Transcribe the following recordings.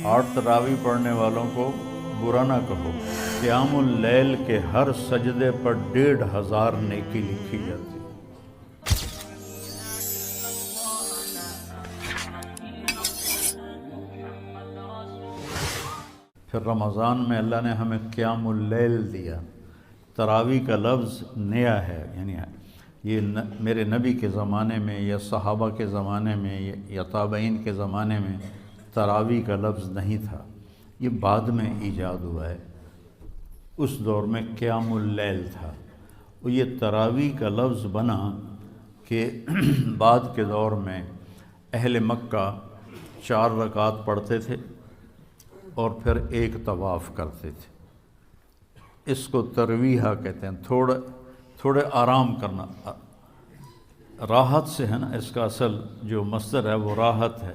8 تراویح پڑھنے والوں کو برا نہ کہو۔ قیام اللیل کے ہر سجدے پر 1500 نیکی لکھی جاتی۔ پھر رمضان میں اللہ نے ہمیں قیام اللیل دیا۔ تراویح کا لفظ نیا ہے، یعنی یہ میرے نبی کے زمانے میں یا صحابہ کے زمانے میں یا تابعین کے زمانے میں تراویح کا لفظ نہیں تھا، یہ بعد میں ایجاد ہوا ہے۔ اس دور میں قیام اللیل تھا، اور یہ تراویح کا لفظ بنا کہ بعد کے دور میں اہل مکہ 4 رکعت پڑھتے تھے اور پھر ایک طواف کرتے تھے۔ اس کو ترویحہ کہتے ہیں، تھوڑے آرام کرنا، راحت سے ہے نا، اس کا اصل جو مصدر ہے وہ راحت ہے۔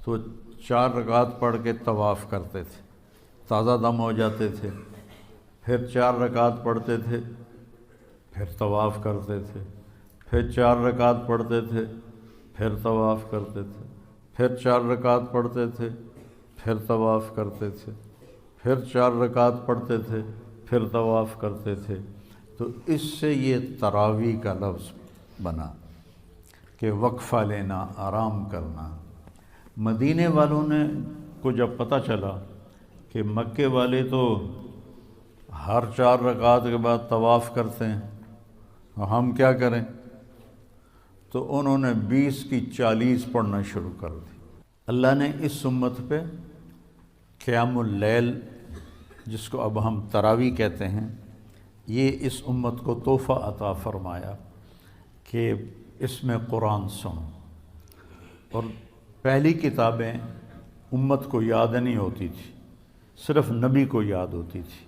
تو 4 رکعت پڑھ کے طواف کرتے تھے، تازہ دم ہو جاتے تھے، پھر 4 رکعت پڑھتے تھے، پھر طواف کرتے تھے، پھر 4 رکعت پڑھتے تھے، پھر طواف کرتے تھے، پھر 4 رکعت پڑھتے تھے، پھر طواف کرتے تھے، پھر 4 رکعت پڑھتے تھے، پھر طواف کرتے تھے۔ تو اس سے یہ تراویح کا لفظ بنا کہ وقفہ لینا، آرام کرنا۔ مدینے والوں نے کو جب پتہ چلا کہ مکے والے تو ہر 4 رکعت کے بعد طواف کرتے ہیں، ہم کیا کریں؟ تو انہوں نے 20 کی 40 پڑھنا شروع کر دی۔ اللہ نے اس امت پہ قیام اللیل، جس کو اب ہم تراویح کہتے ہیں، یہ اس امت کو تحفہ عطا فرمایا کہ اس میں قرآن سنو۔ اور پہلی کتابیں امت کو یاد نہیں ہوتی تھی، صرف نبی کو یاد ہوتی تھی،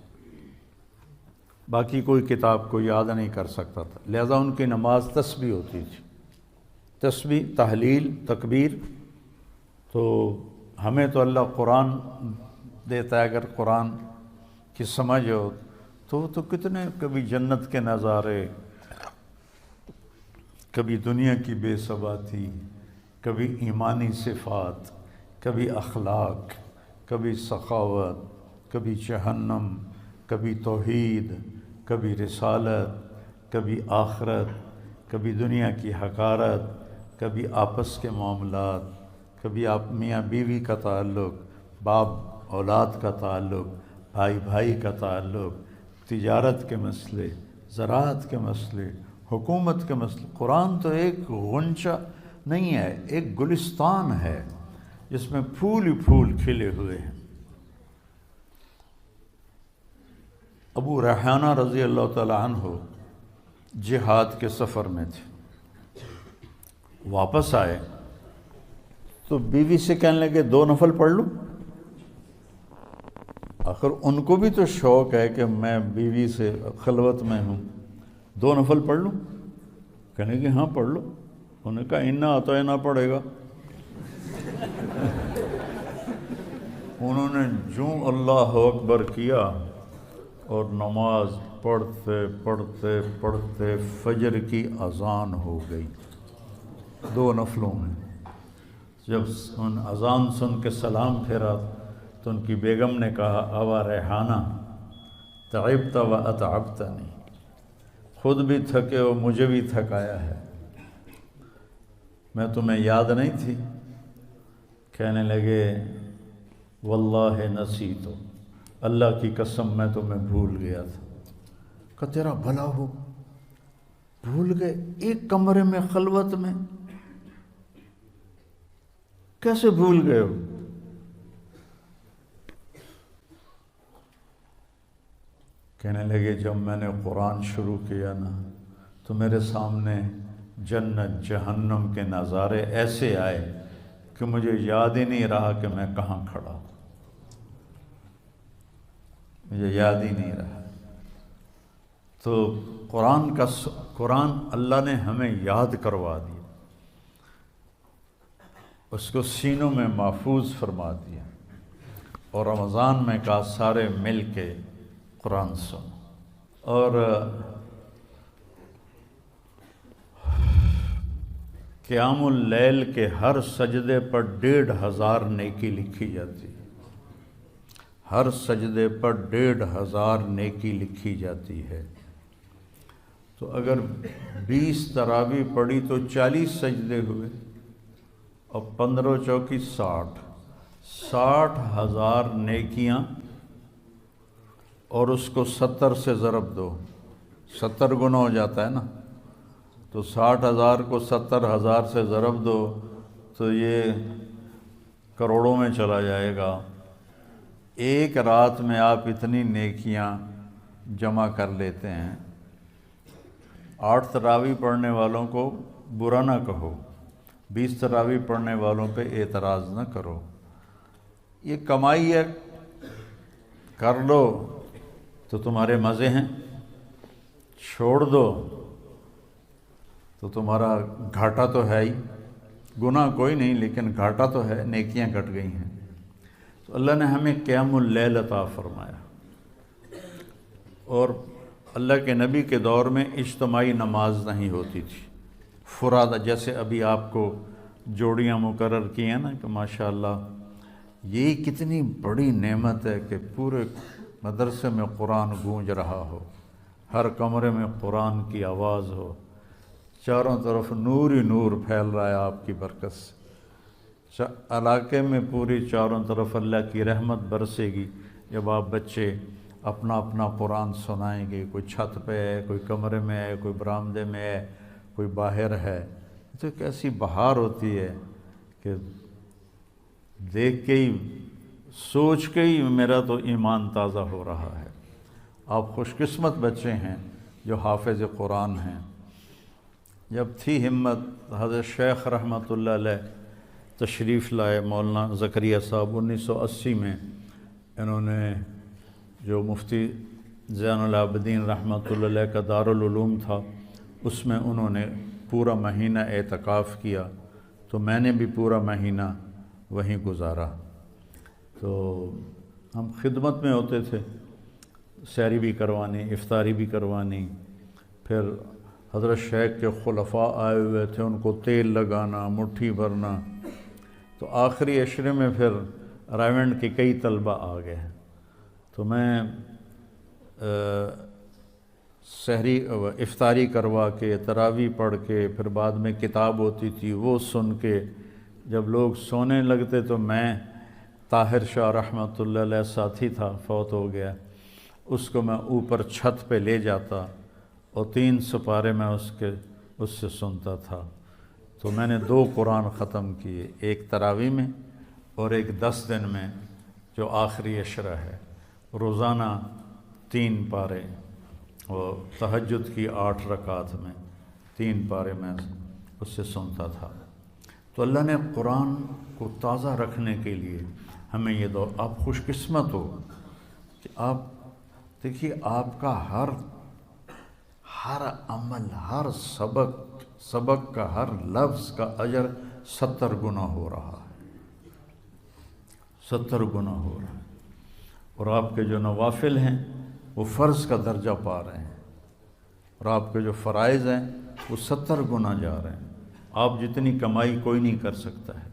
باقی کوئی کتاب کو یاد نہیں کر سکتا تھا، لہذا ان کی نماز تسبیح ہوتی تھی، تسبیح، تحلیل، تکبیر۔ تو ہمیں تو اللہ قرآن دیتا ہے، اگر قرآن کی سمجھ ہو تو کتنے کبھی جنت کے نظارے، کبھی دنیا کی بے ثباتی، کبھی ایمانی صفات، کبھی اخلاق، کبھی سخاوت، کبھی جہنم، کبھی توحید، کبھی رسالت، کبھی آخرت، کبھی دنیا کی حقارت، کبھی آپس کے معاملات، کبھی میاں بیوی کا تعلق، باپ اولاد کا تعلق، بھائی بھائی کا تعلق، تجارت کے مسئلے، زراعت کے مسئلے، حکومت کے مسئلے۔ قرآن تو ایک غنچہ نہیں ہے، ایک گلستان ہے جس میں پھول ہی پھول کھلے ہوئے ہیں۔ ابو ریحانہ رضی اللہ تعالیٰ عنہ جہاد کے سفر میں تھے، واپس آئے تو بیوی سے کہنے لگے 2 نفل پڑھ لوں؟ آخر ان کو بھی تو شوق ہے کہ میں بیوی سے خلوت میں ہوں، 2 نفل پڑھ لوں؟ کہنے کہ ہاں پڑھ لو۔ انہوں نے کہا انا اطعنا پڑھے گا؟ انہوں نے جو اللہ اکبر کیا اور نماز پڑھتے پڑھتے پڑھتے فجر کی اذان ہو گئی 2 نفلوں میں۔ جب ان اذان سن کے سلام پھیرا تو ان کی بیگم نے کہا ابا ریحانہ تعبت و اتعبتنی، خود بھی تھکے ہو، مجھے بھی تھکایا ہے، میں تمہیں یاد نہیں تھی؟ کہنے لگے واللہ نسیت، اللہ کی قسم میں تمہیں بھول گیا تھا۔ کہ تیرا بھلا ہو، بھول گئے؟ ایک کمرے میں خلوت میں کیسے بھول گئے ہو؟ کہنے لگے جب میں نے قرآن شروع کیا نا تو میرے سامنے جنت جہنم کے نظارے ایسے آئے کہ مجھے یاد ہی نہیں رہا کہ میں کہاں کھڑا ہوں، مجھے یاد ہی نہیں رہا۔ تو قرآن اللہ نے ہمیں یاد کروا دیا، اس کو سینوں میں محفوظ فرما دیا، اور رمضان میں کہا سارے مل کے قرآن سنو۔ اور قیام اللیل کے ہر سجدے پر 1500 نیکی لکھی جاتی ہے۔ ہر سجدے پر 1500 نیکی لکھی جاتی ہے۔ تو اگر 20 تراویح پڑھی تو 40 سجدے ہوئے، اور 15 چوکی 60,000 نیکیاں، اور اس کو 70 سے ضرب دو، 70 گنا ہو جاتا ہے نا، تو 60,000 کو 70,000 سے ضرب دو تو یہ کروڑوں میں چلا جائے گا۔ ایک رات میں آپ اتنی نیکیاں جمع کر لیتے ہیں۔ 8 تراویح پڑھنے والوں کو برا نہ کہو، 20 تراویح پڑھنے والوں پہ اعتراض نہ کرو، یہ کمائی ہے، کر لو تو تمہارے مزے ہیں، چھوڑ دو تو تمہارا گھاٹا تو ہے ہی، گناہ کوئی نہیں لیکن گھاٹا تو ہے، نیکیاں کٹ گئی ہیں۔ تو اللہ نے ہمیں قیام اللیل عطا فرمایا، اور اللہ کے نبی کے دور میں اجتماعی نماز نہیں ہوتی تھی، فرادہ، جیسے ابھی آپ کو جوڑیاں مقرر کی ہیں نا کہ ماشاءاللہ یہ کتنی بڑی نعمت ہے کہ پورے مدرسے میں قرآن گونج رہا ہو، ہر کمرے میں قرآن کی آواز ہو، چاروں طرف نور ہی نور پھیل رہا ہے آپ کی برکت سے، علاقے میں پوری چاروں طرف اللہ کی رحمت برسے گی جب آپ بچے اپنا اپنا قرآن سنائیں گے، کوئی چھت پہ ہے، کوئی کمرے میں ہے، کوئی برآمدے میں ہے، کوئی باہر ہے، تو ایک ایسی بہار ہوتی ہے کہ دیکھ کے ہی، سوچ کے ہی میرا تو ایمان تازہ ہو رہا ہے۔ آپ خوش قسمت بچے ہیں جو حافظ قرآن ہیں۔ جب تھی ہمت، حضرت شیخ رحمۃ اللہ علیہ تشریف لائے، مولانا زکریا صاحب 1980 میں، انہوں نے جو مفتی زین العابدین رحمۃ اللہ علیہ کا دارالعلوم تھا، اس میں انہوں نے پورا مہینہ اعتکاف کیا، تو میں نے بھی پورا مہینہ وہیں گزارا۔ تو ہم خدمت میں ہوتے تھے، سحری بھی کروانی، افطاری بھی کوانی، پھر حضرت شیخ کے خلفاء آئے ہوئے تھے، ان کو تیل لگانا، مٹھی بھرنا، تو آخری عشرے میں پھر رائیونڈ کے کئی طلبہ آ گئے، تو میں سحری افطاری کروا کے، تراویح پڑھ کے، پھر بعد میں کتاب ہوتی تھی وہ سن کے، جب لوگ سونے لگتے تو میں، طاہر شاہ رحمۃ اللہ علیہ ساتھی تھا، فوت ہو گیا، اس کو میں اوپر چھت پہ لے جاتا اور 3 سپارے میں اس سے سنتا تھا۔ تو میں نے 2 قرآن ختم کیے، ایک تراویح میں اور ایک 10 دن میں جو آخری عشرہ ہے، روزانہ 3 پارے، اور تہجد کی 8 رکعات میں 3 پارے میں اس سے سنتا تھا۔ تو اللہ نے قرآن کو تازہ رکھنے کے لیے ہمیں یہ دور، آپ خوش قسمت ہو کہ آپ دیکھیے، آپ کا ہر عمل، ہر سبق کا ہر لفظ کا اجر 70 گنا ہو رہا ہے، 70 گنا ہو رہا ہے، اور آپ کے جو نوافل ہیں وہ فرض کا درجہ پا رہے ہیں، اور آپ کے جو فرائض ہیں وہ 70 گنا جا رہے ہیں۔ آپ جتنی کمائی کوئی نہیں کر سکتا ہے،